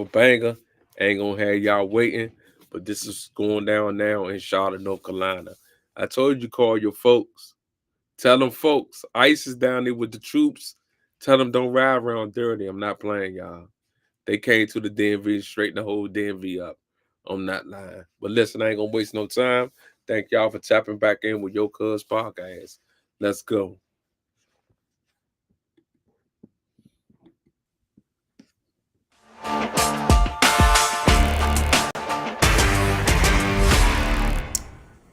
a banger. Ain't gonna have y'all waiting, but this is going down now in Charlotte, North Carolina. I told you call your folks. Tell them folks, ICE is down there with the troops. Tell them don't ride around dirty. I'm not playing, y'all. They came to the DMV, straighten the whole DMV up. I'm not lying. But listen, I ain't gonna waste no time. Thank y'all for tapping back in with Yocuzpodcast. Let's go.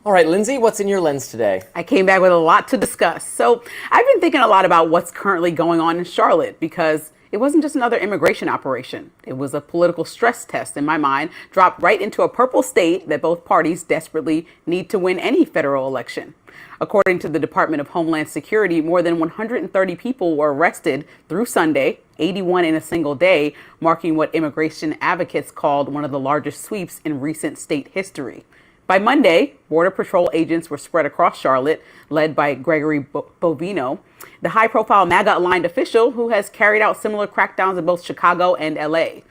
All right, Lindsay, what's in your lens today? I came back with a lot to discuss. So I've been thinking a lot about what's currently going on in Charlotte because it wasn't just another immigration operation. It was a political stress test in my mind, dropped right into a purple state that both parties desperately need to win any federal election. According to the Department of Homeland Security, more than 130 people were arrested through Sunday, 81 in a single day, marking what immigration advocates called one of the largest sweeps in recent state history. By Monday, Border Patrol agents were spread across Charlotte, led by Gregory Bovino, the high-profile MAGA-aligned official who has carried out similar crackdowns in both Chicago and LA.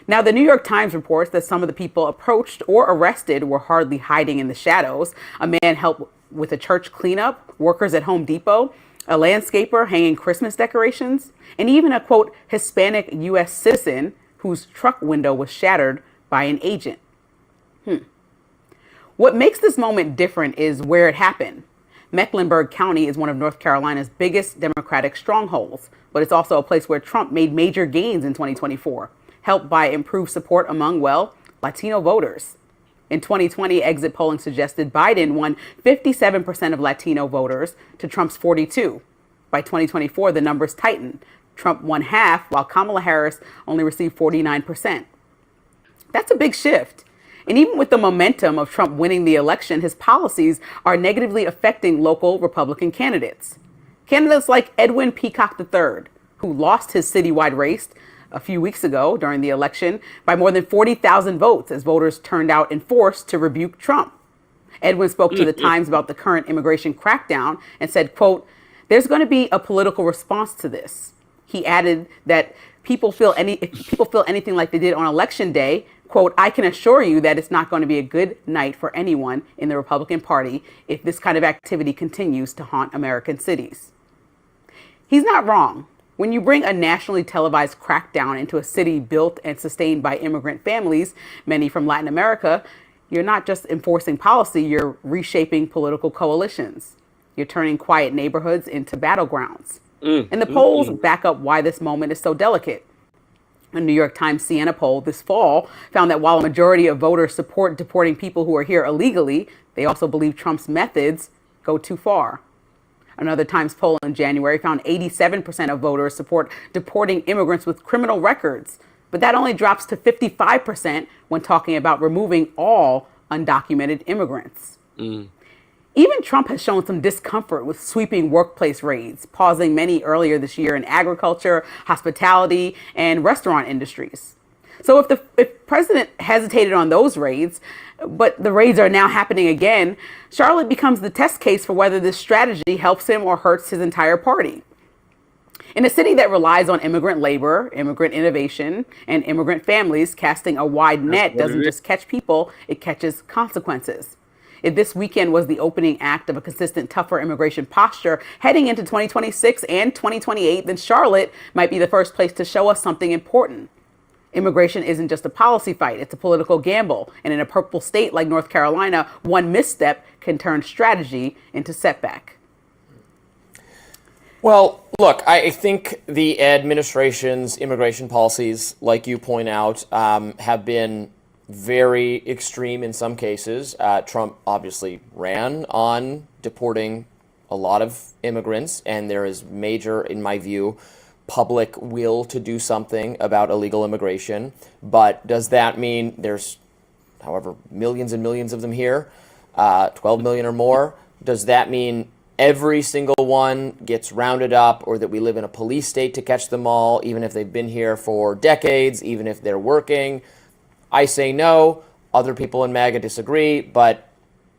Now, the New York Times reports that some of the people approached or arrested were hardly hiding in the shadows. A man helped with a church cleanup, workers at Home Depot, a landscaper hanging Christmas decorations, and even a, quote, Hispanic U.S. citizen whose truck window was shattered by an agent. What makes this moment different is where it happened. Mecklenburg County is one of North Carolina's biggest Democratic strongholds, but it's also a place where Trump made major gains in 2024, helped by improved support among, well, Latino voters. In 2020, exit polling suggested Biden won 57% of Latino voters to Trump's 42. By 2024, the numbers tightened. Trump won half, while Kamala Harris only received 49%. That's a big shift. And even with the momentum of Trump winning the election, his policies are negatively affecting local Republican candidates. Candidates like Edwin Peacock III, who lost his citywide race a few weeks ago during the election by more than 40,000 votes as voters turned out in force to rebuke Trump. Edwin spoke to the Times about the current immigration crackdown and said, quote, "There's going to be a political response to this." He added that if people feel anything like they did on election day, quote, "I can assure you that it's not going to be a good night for anyone in the Republican Party if this kind of activity continues to haunt American cities." He's not wrong. When you bring a nationally televised crackdown into a city built and sustained by immigrant families, many from Latin America, you're not just enforcing policy, you're reshaping political coalitions. You're turning quiet neighborhoods into battlegrounds. And the polls back up why this moment is so delicate. A New York Times Siena poll this fall found that while a majority of voters support deporting people who are here illegally, they also believe Trump's methods go too far. Another Times poll in January found 87% of voters support deporting immigrants with criminal records, but that only drops to 55% when talking about removing all undocumented immigrants. Even Trump has shown some discomfort with sweeping workplace raids, pausing many earlier this year in agriculture, hospitality, and restaurant industries. So if President hesitated on those raids, but the raids are now happening again, Charlotte becomes the test case for whether this strategy helps him or hurts his entire party. In a city that relies on immigrant labor, immigrant innovation, and immigrant families, casting a wide net doesn't just catch people, it catches consequences. If this weekend was the opening act of a consistent, tougher immigration posture heading into 2026 and 2028, then Charlotte might be the first place to show us something important. Immigration isn't just a policy fight, it's a political gamble. And in a purple state like North Carolina, one misstep can turn strategy into setback. Well, look, I think the administration's immigration policies, like you point out, have been very extreme in some cases. Trump obviously ran on deporting a lot of immigrants, and there is major, in my view, public will to do something about illegal immigration. But does that mean there's, however, millions and millions of them here, 12 million or more? Does that mean every single one gets rounded up, or that we live in a police state to catch them all, even if they've been here for decades, even if they're working? I say no. Other people in MAGA disagree, but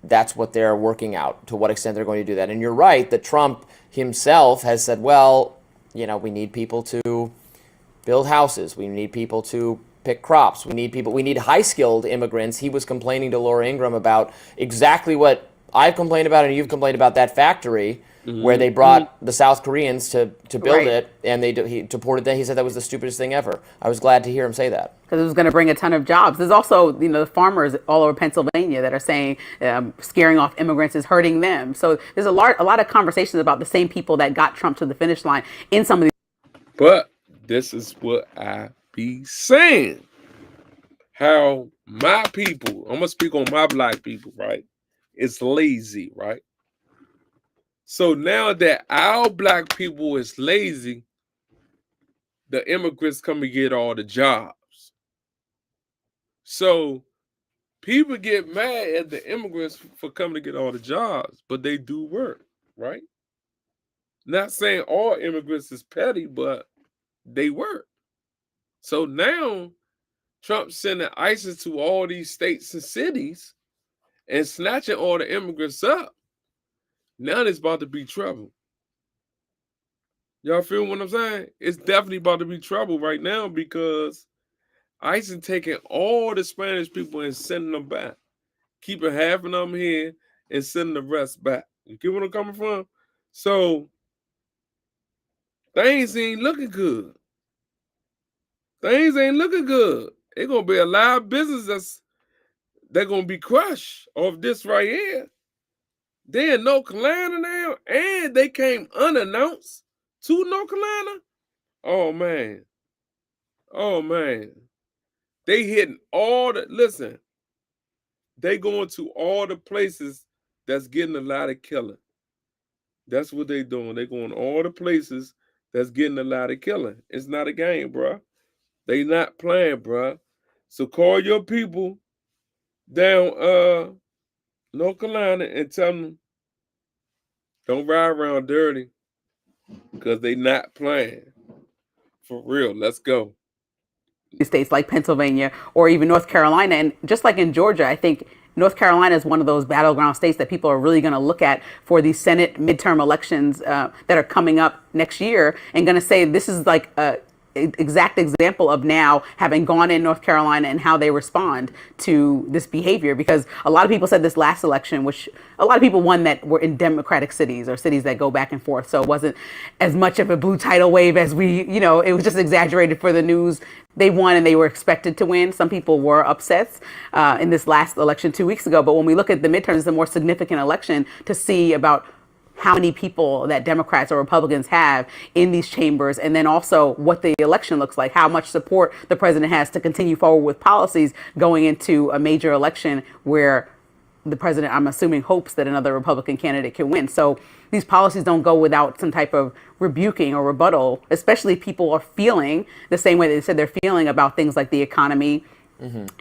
that's what they're working out, to what extent they're going to do that. And you're right that Trump himself has said, well, you know, we need people to build houses. We need people to pick crops. We need people. We need high-skilled immigrants. He was complaining to Laura Ingraham about exactly what I've complained about and you've complained about, that factory where they brought the South Koreans to build it, and he deported them. He said that was the stupidest thing ever. I was glad to hear him say that. Because it was going to bring a ton of jobs. There's also, the farmers all over Pennsylvania that are saying scaring off immigrants is hurting them. So there's a lot of conversations about the same people that got Trump to the finish line in some of these. But this is what I be saying. How my people, I'm going to speak on my black people, right? It's lazy, right? So now that our black people is lazy, the immigrants come and get all the jobs. So people get mad at the immigrants for coming to get all the jobs, but they do work, right? Not saying all immigrants is petty, but they work. So now Trump's sending ISIS to all these states and cities and snatching all the immigrants up. Now there's about to be trouble. Y'all feel what I'm saying? It's definitely about to be trouble right now because ISIS taking all the Spanish people and sending them back, keeping half of them here and sending the rest back. You get what I'm coming from? So things ain't looking good. Things ain't looking good. It's gonna be a lot of business they're gonna be crushed off this right here. They in North Carolina now, and they came unannounced to North Carolina. Oh man. They hitting all the, listen, they going to all the places that's getting a lot of killing. That's what they doing. They going all the places that's getting a lot of killing. It's not a game, bro. They not playing, bro. So call your people down North Carolina and tell them don't ride around dirty because they not playing. For real, let's go. States like Pennsylvania or even North Carolina. And just like in Georgia, I think North Carolina is one of those battleground states that people are really going to look at for the Senate midterm elections that are coming up next year and going to say this is like a exact example of now having gone in North Carolina and how they respond to this behavior, because a lot of people said this last election, which a lot of people won that were in Democratic cities or cities that go back and forth. So it wasn't as much of a blue tidal wave as it was just exaggerated for the news. They won and they were expected to win. Some people were upset in this last election 2 weeks ago. But when we look at the midterms, it's a more significant election to see about how many people that Democrats or Republicans have in these chambers, and then also what the election looks like, how much support the president has to continue forward with policies going into a major election where the president, I'm assuming, hopes that another Republican candidate can win. So these policies don't go without some type of rebuking or rebuttal, especially if people are feeling the same way they said they're feeling about things like the economy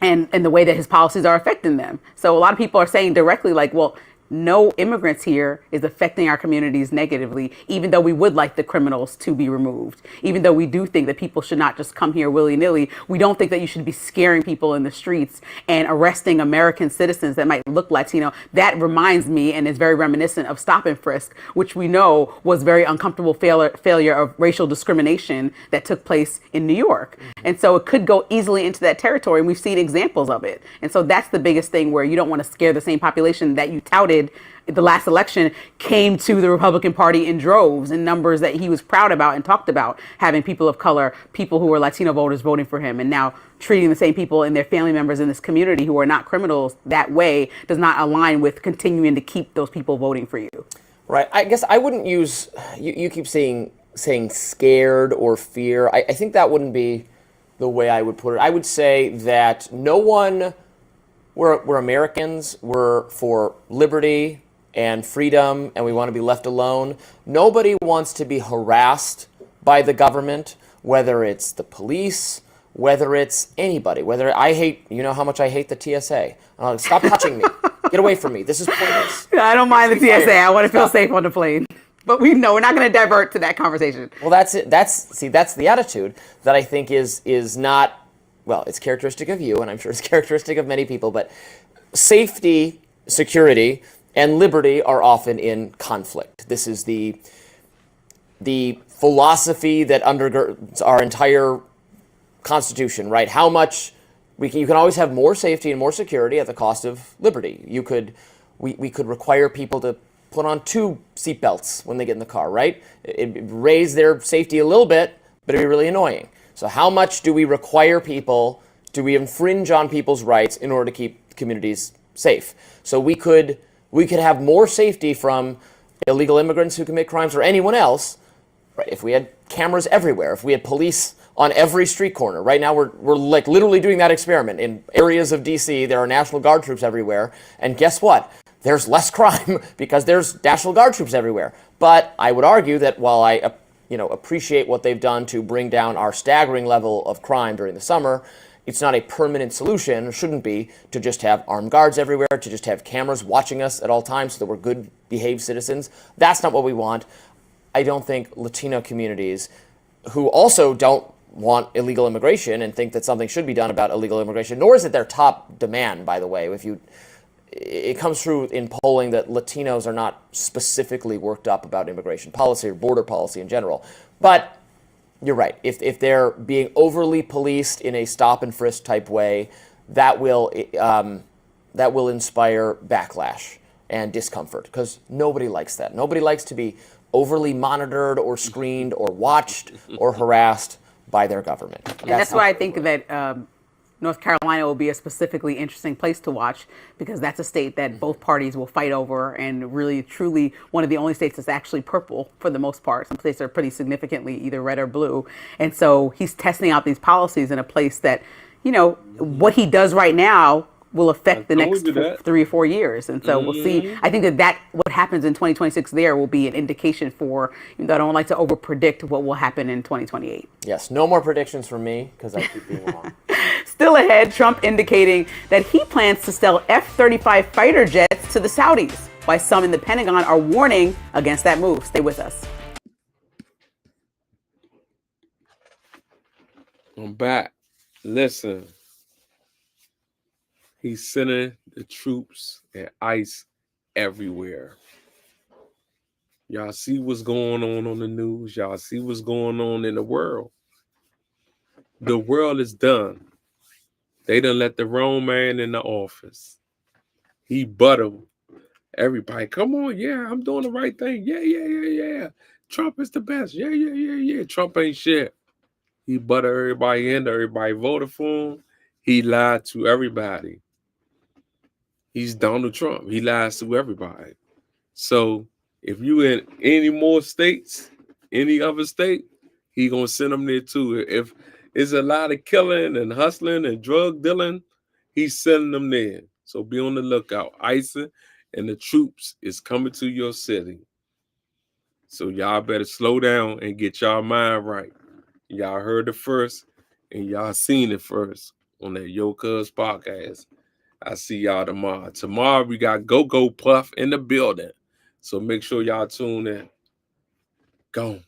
and the way that his policies are affecting them. So a lot of people are saying directly like, well, no immigrants here is affecting our communities negatively, even though we would like the criminals to be removed, even though we do think that people should not just come here willy-nilly. We don't think that you should be scaring people in the streets and arresting American citizens that might look Latino. That reminds me and is very reminiscent of stop and frisk, which we know was very uncomfortable failure of racial discrimination that took place in New York. And so it could go easily into that territory, and we've seen examples of it. And so that's the biggest thing, where you don't want to scare the same population that you touted the last election came to the Republican Party in droves, in numbers that he was proud about and talked about, having people of color, people who were Latino voters voting for him, and now treating the same people and their family members in this community who are not criminals that way does not align with continuing to keep those people voting for you. Right. I guess I wouldn't use, you keep saying scared or fear. I think that wouldn't be the way I would put it. I would say that no one, we're Americans, we're for liberty and freedom, and we want to be left alone. Nobody wants to be harassed by the government, whether it's the police, whether it's anybody, whether I hate, you know how much I hate the TSA. Stop touching me. Get away from me. This is pointless. I don't mind the TSA. I want to feel safe on the plane. But we're not going to divert to that conversation. Well, that's it. That's the attitude that I think is not, well, it's characteristic of you, and I'm sure it's characteristic of many people, but safety, security, and liberty are often in conflict. This is the philosophy that undergirds our entire Constitution, right? How much you can always have more safety and more security at the cost of liberty. We could require people to put on 2 seatbelts when they get in the car, right? It raise their safety a little bit, but it'd be really annoying. So how much do we require people? Do we infringe on people's rights in order to keep communities safe? So we could have more safety from illegal immigrants who commit crimes or anyone else, right? If we had cameras everywhere, if we had police on every street corner. Right now we're like literally doing that experiment. In areas of DC, there are National Guard troops everywhere. And guess what? There's less crime because there's National Guard troops everywhere. But I would argue that while I appreciate what they've done to bring down our staggering level of crime during the summer, it's not a permanent solution, or shouldn't be, to just have armed guards everywhere, to just have cameras watching us at all times so that we're good behaved citizens. That's not what we want. I don't think Latino communities, who also don't want illegal immigration and think that something should be done about illegal immigration, nor is it their top demand, by the way. It comes through in polling that Latinos are not specifically worked up about immigration policy or border policy in general. But you're right. If they're being overly policed in a stop and frisk type way, that will inspire backlash and discomfort, because nobody likes that. Nobody likes to be overly monitored or screened or watched or harassed by their government. And that's why I think that North Carolina will be a specifically interesting place to watch, because that's a state that both parties will fight over, and really truly one of the only states that's actually purple for the most part. Some states are pretty significantly either red or blue. And so he's testing out these policies in a place that, what he does right now will affect the next 3 or 4 years. And so we'll see. I think that what happens in 2026 there will be an indication for, I don't like to over predict what will happen in 2028. Yes, no more predictions from me, because I keep being wrong. Still ahead, Trump indicating that he plans to sell F-35 fighter jets to the Saudis, while some in the Pentagon are warning against that move. Stay with us. I'm back. Listen. He's sending the troops and ICE everywhere. Y'all see what's going on the news. Y'all see what's going on in the world. The world is done. They done let the wrong man in the office. He buttered everybody. Come on, yeah, I'm doing the right thing. Yeah. Trump is the best. Yeah. Trump ain't shit. He buttered everybody in. Everybody voted for him. He lied to everybody. He's Donald Trump. He lies to everybody. So if you in any more states, any other state, he gonna send them there too. If it's a lot of killing and hustling and drug dealing, he's sending them there. So be on the lookout. ICE and the troops is coming to your city. So y'all better slow down and get y'all mind right. Y'all heard it first, and y'all seen it first on that Yocuzpodcast. I see y'all tomorrow. Tomorrow we got Go Puff in the building. So make sure y'all tune in. Go.